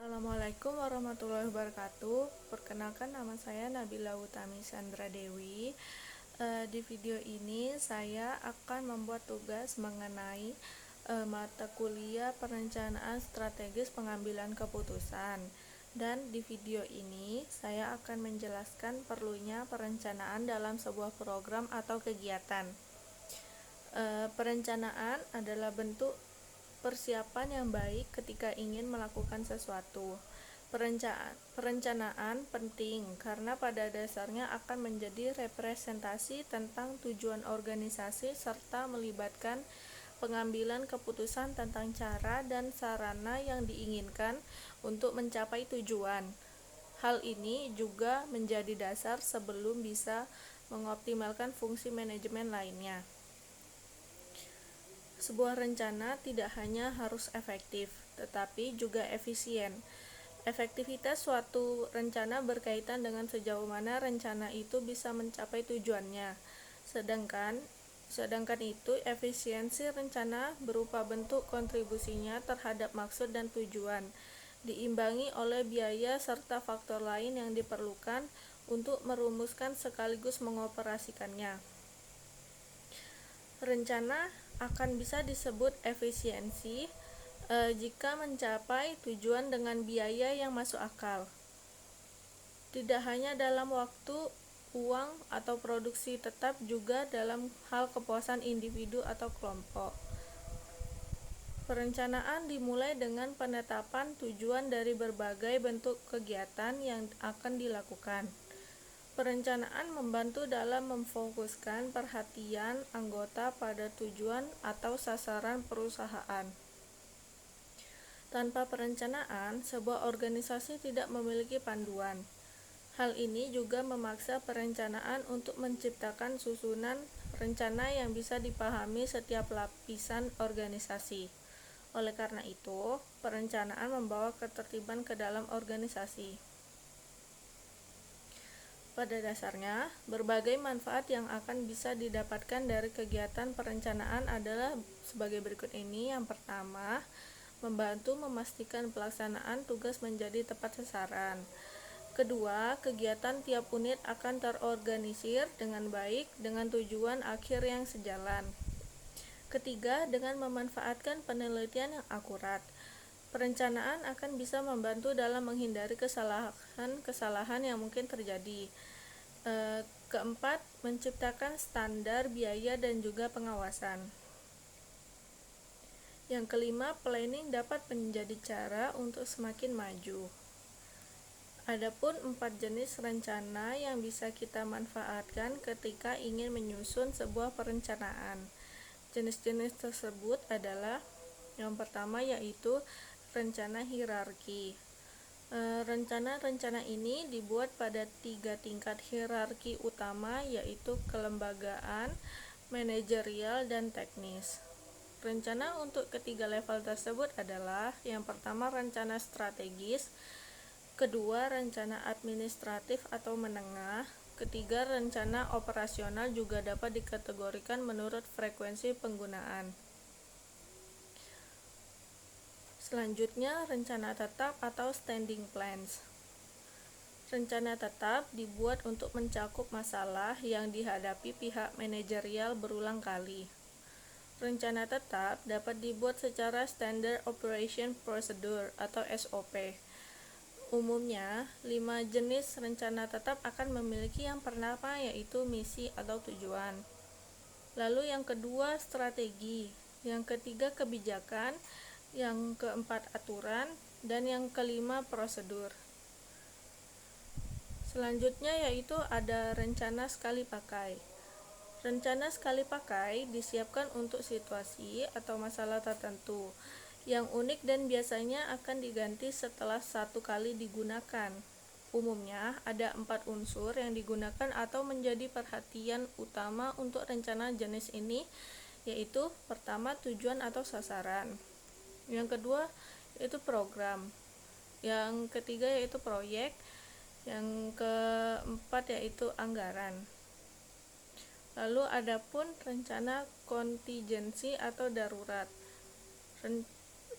Assalamualaikum warahmatullahi wabarakatuh. Perkenalkan, nama saya Nabila Utami Sandra Dewi. Di video ini saya akan membuat tugas mengenai mata kuliah perencanaan strategis pengambilan keputusan. Dan di video ini saya akan menjelaskan perlunya perencanaan dalam sebuah program atau kegiatan. Perencanaan adalah bentuk persiapan yang baik ketika ingin melakukan sesuatu. Perencanaan penting karena pada dasarnya akan menjadi representasi tentang tujuan organisasi serta melibatkan pengambilan keputusan tentang cara dan sarana yang diinginkan untuk mencapai tujuan. Hal ini juga menjadi dasar sebelum bisa mengoptimalkan fungsi manajemen lainnya. Sebuah rencana tidak hanya harus efektif, tetapi juga efisien. Efektivitas suatu rencana berkaitan dengan sejauh mana rencana itu bisa mencapai tujuannya. Sedangkan itu efisiensi rencana berupa bentuk kontribusinya terhadap maksud dan tujuan, diimbangi oleh biaya serta faktor lain yang diperlukan untuk merumuskan sekaligus mengoperasikannya. Rencana akan bisa disebut efisiensi jika mencapai tujuan dengan biaya yang masuk akal. Tidak hanya dalam waktu, uang, atau produksi, tetap juga dalam hal kepuasan individu atau kelompok. Perencanaan dimulai dengan penetapan tujuan dari berbagai bentuk kegiatan yang akan dilakukan. Perencanaan membantu dalam memfokuskan perhatian anggota pada tujuan atau sasaran perusahaan. Tanpa perencanaan, sebuah organisasi tidak memiliki panduan. Hal ini juga memaksa perencanaan untuk menciptakan susunan rencana yang bisa dipahami setiap lapisan organisasi. Oleh karena itu, perencanaan membawa ketertiban ke dalam organisasi. Pada dasarnya, berbagai manfaat yang akan bisa didapatkan dari kegiatan perencanaan adalah sebagai berikut ini. Yang pertama, membantu memastikan pelaksanaan tugas menjadi tepat sasaran. Kedua, kegiatan tiap unit akan terorganisir dengan baik dengan tujuan akhir yang sejalan. Ketiga, dengan memanfaatkan penelitian yang akurat, perencanaan akan bisa membantu dalam menghindari kesalahan yang mungkin terjadi. Keempat, menciptakan standar biaya dan juga pengawasan. Yang kelima, planning dapat menjadi cara untuk semakin maju. Adapun 4 jenis rencana yang bisa kita manfaatkan ketika ingin menyusun sebuah perencanaan. Jenis-jenis tersebut adalah yang pertama yaitu rencana hierarki. Rencana-rencana ini dibuat pada 3 tingkat hierarki utama, yaitu kelembagaan, manajerial, dan teknis. Rencana untuk ketiga level tersebut adalah yang pertama rencana strategis, kedua rencana administratif atau menengah, ketiga rencana operasional juga dapat dikategorikan menurut frekuensi penggunaan. Selanjutnya, rencana tetap atau standing plans. Rencana tetap dibuat untuk mencakup masalah yang dihadapi pihak manajerial berulang kali. Rencana tetap dapat dibuat secara Standard Operation Procedure atau SOP. Umumnya, 5 jenis rencana tetap akan memiliki yang pertama yaitu misi atau tujuan. Lalu yang kedua strategi, yang ketiga kebijakan, yang keempat aturan, dan yang kelima prosedur. Selanjutnya yaitu ada rencana sekali pakai. Rencana sekali pakai disiapkan untuk situasi atau masalah tertentu yang unik dan biasanya akan diganti setelah 1 kali digunakan. Umumnya ada 4 unsur yang digunakan atau menjadi perhatian utama untuk rencana jenis ini, yaitu pertama tujuan atau sasaran, yang kedua yaitu program, yang ketiga yaitu proyek, yang keempat yaitu anggaran. Lalu adapun rencana kontingensi atau darurat.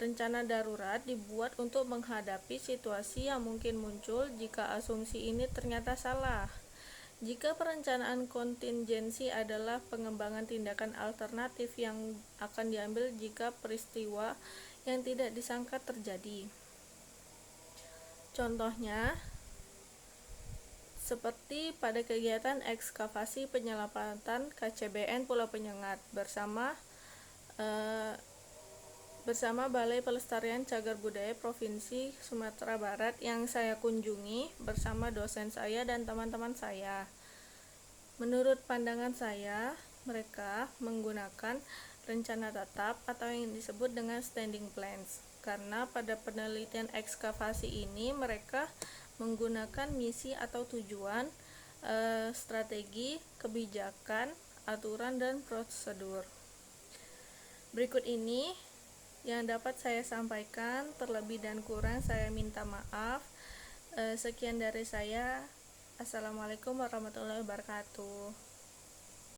rencana darurat dibuat untuk menghadapi situasi yang mungkin muncul jika asumsi ini ternyata salah. Jika perencanaan kontingensi adalah pengembangan tindakan alternatif yang akan diambil jika peristiwa yang tidak disangka terjadi. Contohnya, seperti pada kegiatan ekskavasi penyelamatan KCBN Pulau Penyengat bersama Balai Pelestarian Cagar Budaya Provinsi Sumatera Barat yang saya kunjungi bersama dosen saya dan teman-teman saya. Menurut pandangan saya, mereka menggunakan rencana tetap atau yang disebut dengan standing plans, karena pada penelitian ekskavasi ini mereka menggunakan misi atau tujuan, strategi, kebijakan, aturan, dan prosedur. Berikut ini yang dapat saya sampaikan, terlebih dan kurang saya minta maaf. Sekian dari saya. Assalamualaikum warahmatullahi wabarakatuh.